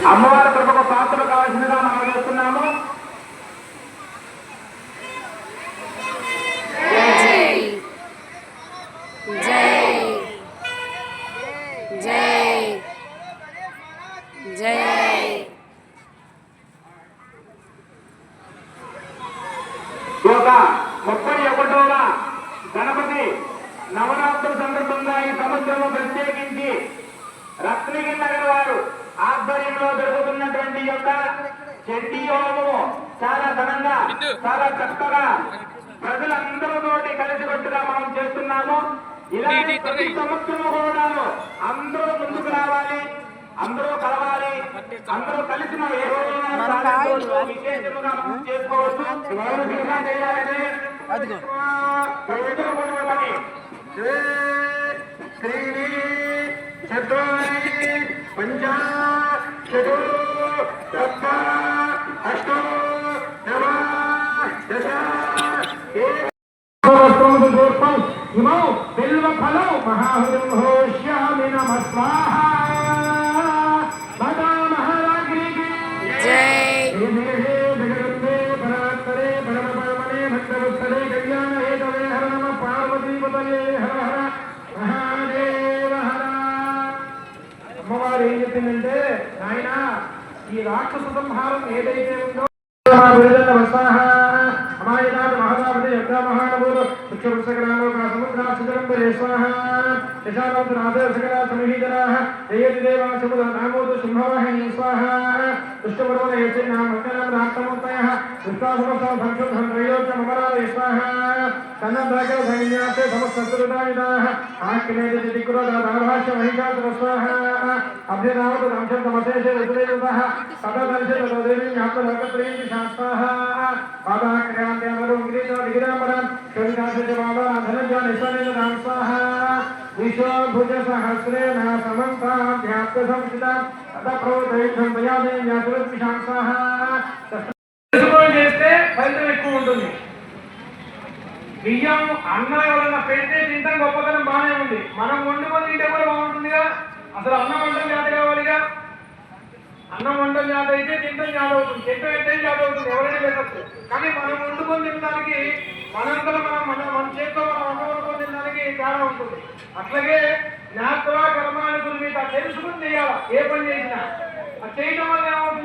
అమ్మవారి కృపకు పాత్రలు కావాల్సిందిగా మనం చేస్తున్నాము. ఒక 31వ గణపతి నవరాత్రుల సందర్భంగా ఈ సంవత్సరంలో ప్రత్యేకించి రత్నగిరి నగర్ వారు ఆధ్వర్యంలో జరుగుతున్నటువంటి యొక్క చండీ హోమము చాలా ఘనంగా చాలా చక్కగా ప్రజలందరితోటి కలిసికట్టుగా మనం చేస్తున్నాము. ఇలాంటి ప్రతి సంవత్సరం కూడాను అందరూ ముందుకు రావాలి, అందరూ కలవాలి, అందరూ కలిసి మనం ఏ రోజున విశేషముగా మనం చేసుకోవచ్చు. ఇమౌ బిల్వ ఫలం మహాహుంహోష్యామి నమః స్వాహా. మాతా మహారాజ్ఞికి జై. జగదంబే పరాత్పరే పరమ పరమణే భక్తవత్సలే కళ్యాణ హేతవే హర నమః పార్వతీపతయే హర హర మహాదేవ హర. అమ్మవారు ఏం చెప్పిందంటే, నాయన ఈ రాక్షస సంహారం ఏదైతే ఉందో అమాయనాథ మహారాజు యజ్ఞ మహానభూత పుష్పవృక్షగ్రామోక సముద్రాక్షరంబరే స్వాహ. యశానాథ సకలా సమహీజనా జయతి దేవా సముద నామోదు సింహవాహిని స్వాహ. దుష్టపరమణ యజ్ఞ మంగళం రాక్తమూర్తయ దుష్టాసమస్త సంక్షుద్ధం త్రయోజ్యమరాలయ స్వాహ. కన్నద్రాగ ధన్యాతే సమస్తృతాయుధాః ఆఖ్యమేతి దిక్కురోధ దారభాష్య మహిషాసుర స్వాహ. అభ్యనామత దంశం తమసేషే రుద్రేయుధః సదదర్శన తదేవి జ్ఞాపకత్రయం శాస్త్రాః. పాదాక్రాంతే నరం గిరిజ గిరామరం కవిదాసజ బాబా ధనజ నిశ్వరేణ నామ స్వాహ. విశ్వభుజ సహస్రేణ సమంతాధ్యాప్త సంస్థితా తదప్రవదైతం భయాదే జ్ఞాతురస్మి శాస్త్రాః. చేస్తే ఫలితం ఎక్కువ ఉంటుంది. బియ్యం అన్నం ఎవరన్నా పెడితే తింటాం గొప్పతనం బాగానే ఉంది. మనం వండుకొని తింటే కూడా బాగుంటుందిగా. అసలు అన్నం వంటం జాత కావాలిగా. అన్నం వంటం జాత అయితే తింటాం జాత అవుతుంది, తింటాం అయితే జాత అవుతుంది, ఎవరైనా పెట్టచ్చు. కానీ మనం వండుకొని తినడానికి మనంతలో మన చేతితో మనం అన్నం వండుకొని తినడానికి తేడా ఉంటుంది. అట్లాగే జ్ఞాత్వా కర్మానుకులు మీకు తెలుసుకుని చేయాలా. ఏ పని చేసినా అది చేయడం వల్ల ఏమవుతుంది.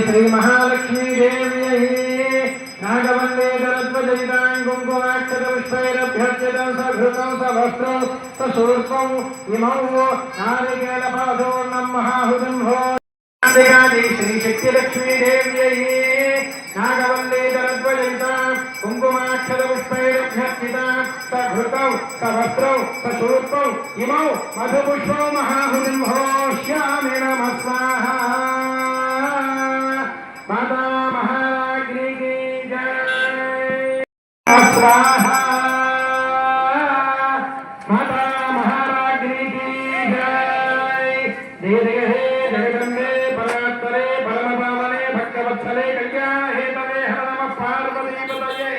శ్రీ మహాలక్ష్మీ దేవి నాగవల్లి గరద్వజయితాం కుంకుమాక్షత పుష్పైరభ్యర్చితం సఘృతం సవస్త్రం సశూర్పం ఇమౌ నారికేళ పాదోర్ణం మహాహుతం భో. శ్రీ శక్తి లక్ష్మీ దేవి నాగవల్లి గరద్వజయితాం కుంకుమాక్షత పుష్పైరభ్యర్చితం సఘృతం సవస్త్రం సశూర్పం ఇమౌ మధుపుష్పో మహాహుతం భోష్యామి నమః స్వాహా. माता महाराज्ञी की जय स्वाहा. माता महाराज्ञी की जय. जय जय हे जगदम्बे परात्परे परम पावने भक्तवत्सले कल्याण हेतवे हर नमः पार्वतीपतये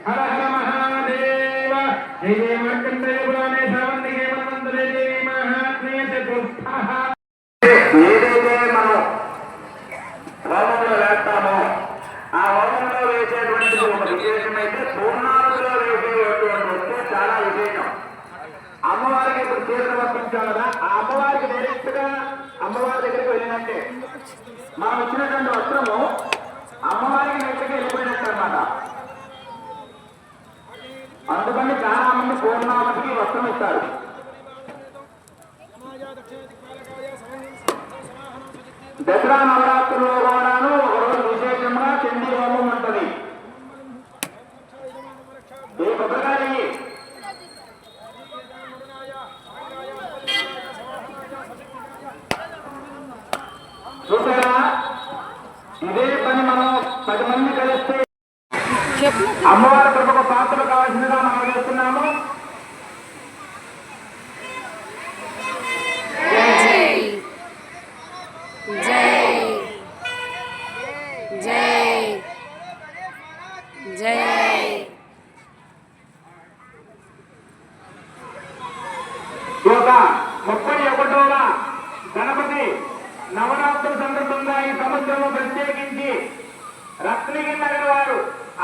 हर हर महादेव. जय जय मार्कण्डेय पुराणे सावन्तिके मन्वन्तरे देवी महात्म्ये चतुर्थः. హోమంలో వేస్తాము. ఆ హోమంలో వేసేటువంటి ఒక విశేషం అయితే పూర్ణాలలో వేసేటువంటి వస్తువు చాలా విశేషం. అమ్మవారికి ఇప్పుడు చేతులు వర్తించాలి కదా, ఆ అమ్మవారికి డైరెక్ట్ గా అమ్మవారి దగ్గరికి వెళ్ళినట్టే. మనం ఇచ్చినటువంటి వస్త్రము అమ్మవారికి నెట్టుగా వెళ్ళిపోయినట్టు అనమాట. అందుకని చాలా మంది పూర్ణామతికి వస్త్రం ఇస్తారు. దసరా నవరాత్రుల్లో కూడాను ఒకరోజు విశేషంగా చండీ హోమం ఉంటుంది. ఏ కొబ్బరికాయ చూసారా? ఇదే పని మనం 10 మంది కలిస్తే అమ్మవారి కృపకు పాత్రలు కావాల్సిందిగా మనం చేస్తున్నాము. ఈ యొక్క 31వ గణపతి నవరాత్రుల సందర్భంగా ఈ సంవత్సరంలో ప్రత్యేకించి రత్నగిరి నగర వారు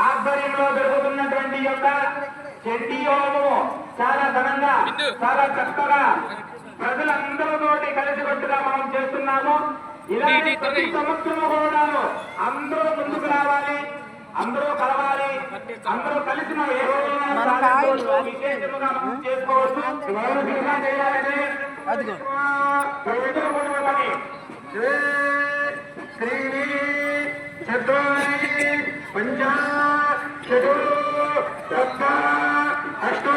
ఆధ్వర్యంలో జరుగుతున్నటువంటి యొక్క చండీ హోమము చాలా ఘనంగా చాలా చక్కగా ప్రజలందరితోటి కలిసికట్టుగా మనం చేస్తున్నాము. ఇలాంటి ప్రతి సంవత్సరం కూడాను అందరూ ముందుకు రావాలి, అందరూ కలవాలి, అందరూ కలిసి మనం ఏ రోజున విశేషంగా మనం చేసుకోవచ్చు. శ్రీ చతుర్ పంచ చతుర్ సప్త అష్టో